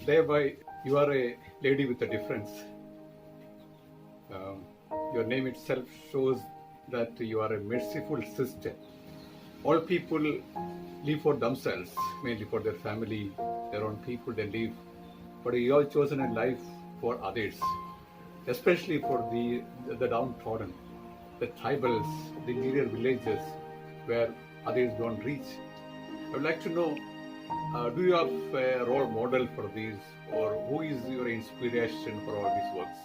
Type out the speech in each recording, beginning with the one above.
DayaBai, you are a lady with a difference. Um, your name itself shows that you are a merciful sister. All people live for themselves, mainly for their family, their own people they live. But you have chosen a life for others, especially for the downtrodden, the tribals, the interior villages where others don't reach. I would like to know, do you have a role model for these, or who is your inspiration for all these works?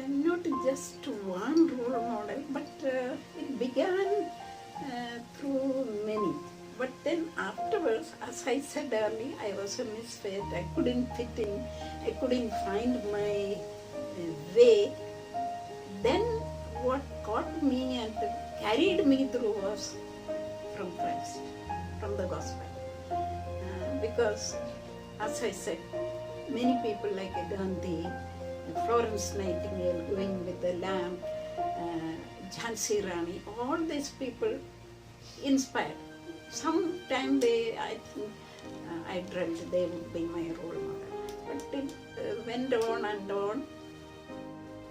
Not just one role model, but it began through many. But then afterwards, as I said earlier, I was a misfit. I couldn't fit in. I couldn't find my way. Then what caught me and carried me through was from Christ, from the gospel. Because, as I said, many people like Gandhi, Florence Nightingale going with the lamp, Jhansi Rani, all these people inspired. Sometime I think, I dreamt they would be my role model. But it went on and on.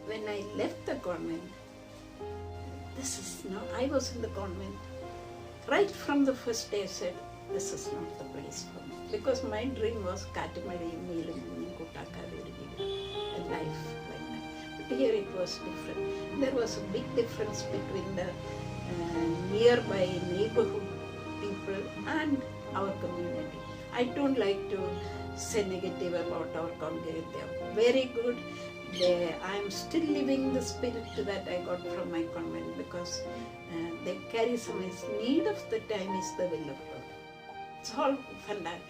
When I left the convent, I was in the convent. Right from the first day I said, this is not the place for me. Because my dream was Katimari, Neelamuni, Kutaka, a life like that. But here it was different. There was a big difference between the nearby neighborhood people and our community. I don't like to say negative about our congregation. They are very good. I am still living the spirit that I got from my convent because they carry some need of the time is the will of God. It's all fantastic.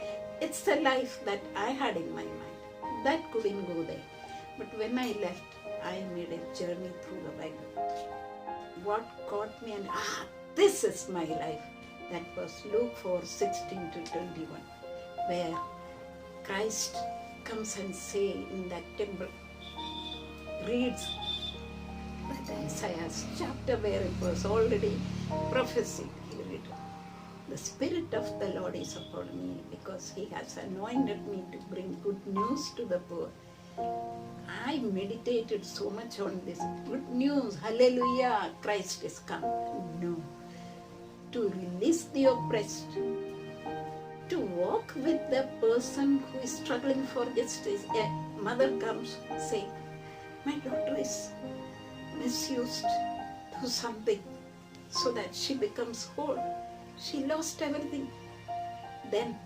It's the life that I had in my mind. That couldn't go there. But when I left, I made a journey through the Bible. What caught me and this is my life. That was Luke 4:16 to 21, where Christ comes and say in that temple, reads that Isaiah's chapter where it was already prophesied. He read, the Spirit of the Lord is upon me because He has anointed me to bring good news to the poor. I meditated so much on this. Good news, hallelujah, Christ is come. No. To release the oppressed, to walk with the person who is struggling for justice. A mother comes saying, my daughter is misused to something so that she becomes whole. She lost everything. Then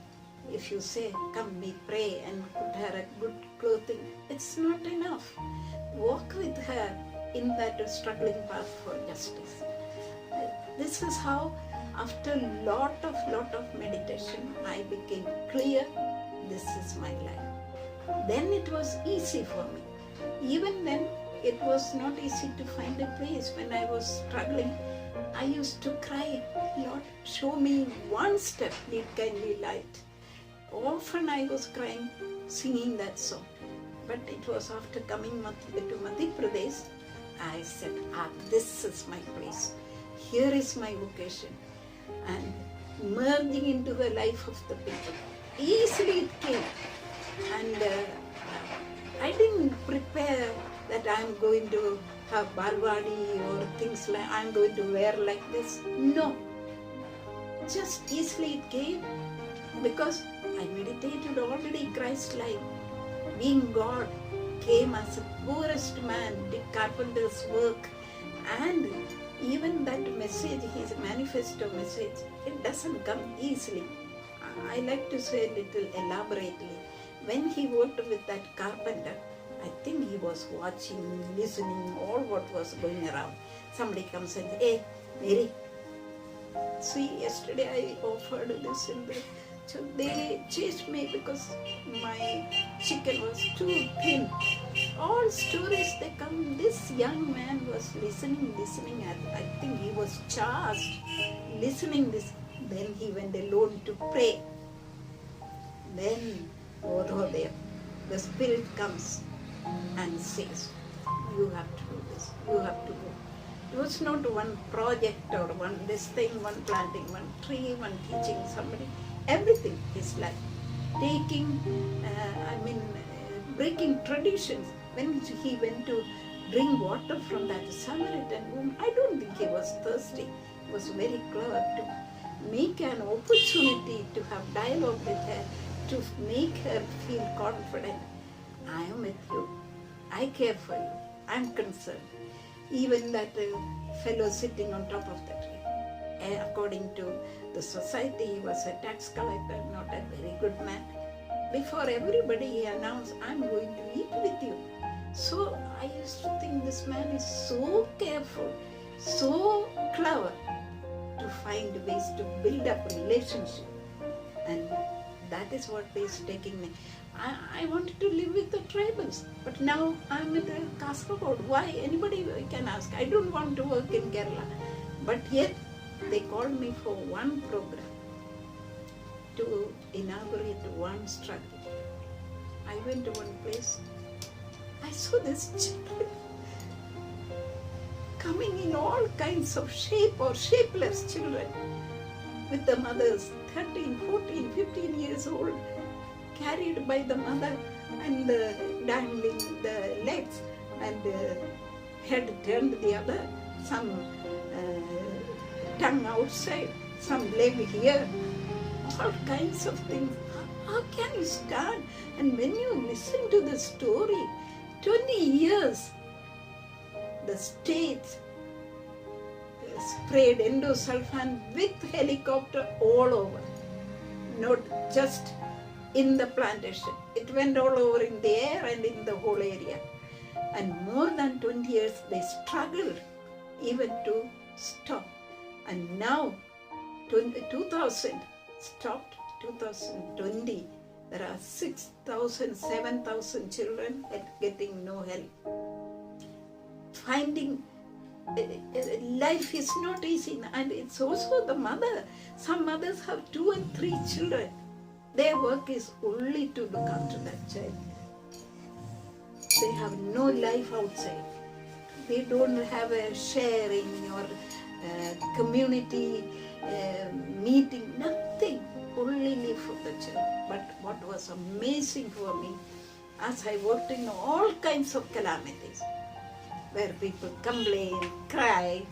if you say, come we pray and put her a good clothing, it's not enough. Walk with her in that struggling path for justice. This is how, after lot of meditation, I became clear, this is my life. Then it was easy for me. Even then, it was not easy to find a place. When I was struggling, I used to cry, Lord, show me one step, lead kindly light. Often I was crying, singing that song. But it was after coming to Madhya Pradesh, I said, this is my place. Here is my vocation. And merging into the life of the people. Easily it came. And I didn't prepare that I'm going to have balwadi or things like I'm going to wear like this. No. Just easily it came because I meditated already Christ-like. Being God, came as a poorest man, did carpenter's work, and even that message, his manifesto message, it doesn't come easily. I like to say a little elaborately. When he worked with that carpenter, I think he was watching, listening, all what was going around. Somebody comes and says, hey, Mary, see, yesterday I offered this and that. So they chased me because my chicken was too thin. All stories they come. This young man was listening. I think he was charged listening this. Then he went alone to pray. Then the Spirit comes and says, you have to do this. You have to go. It was not one project or one this thing, one planting, one tree, one teaching somebody. Everything is life. taking, breaking traditions. When he went to drink water from that Samaritan woman, I don't think he was thirsty. He was very clever to make an opportunity to have dialogue with her, to make her feel confident. I am with you. I care for you. I am concerned. Even that fellow sitting on top of the tree, according to the society, he was a tax collector, not a very good man. Before everybody, he announced, I'm going to eat with you. So I used to think this man is so careful, so clever to find ways to build up a relationship. And that is what is taking me. I wanted to live with the tribals, but now I'm with the Kasaragod. Why? Anybody can ask. I don't want to work in Kerala. But yet, they called me for one program to inaugurate one struggle. I went to one place. I saw this children coming in all kinds of shape or shapeless children with the mothers, 13, 14, 15 years old, carried by the mother and dangling the legs and head turned the other, some tongue outside, some leg here, all kinds of things. How can you stand? And when you listen to the story, 20 years, the state sprayed endosulfan with helicopter all over, not just in the plantation. It went all over in the air and in the whole area. And more than 20 years, they struggled even to stop. And now, 2000 stopped, 2020, there are 6,000, 7,000 children getting no help. Finding life is not easy, and it's also the mother. Some mothers have 2 and 3 children. Their work is only to look after that child. They have no life outside. They don't have a sharing or community meeting, nothing. Only live for the child. But what was amazing for me, as I worked in all kinds of calamities, where people complain, cry,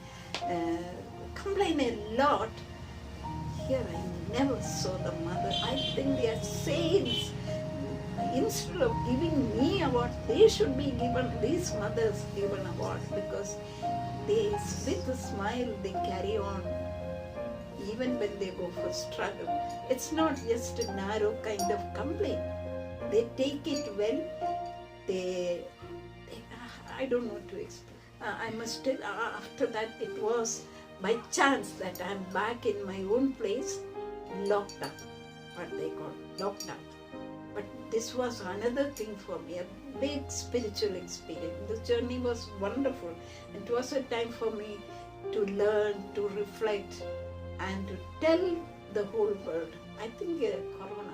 complain a lot, here I never saw the mother. I think they are saints. Instead of giving me award, they should be given, these mothers given award, because they, with a smile, they carry on. Even when they go for struggle, it's not just a narrow kind of complaint. They take it well. I don't know to explain. I must tell, after that it was by chance that I'm back in my own place, locked up, what they call locked up. But this was another thing for me, a big spiritual experience. The journey was wonderful. It was a time for me to learn, to reflect, and to tell the whole world. I think Corona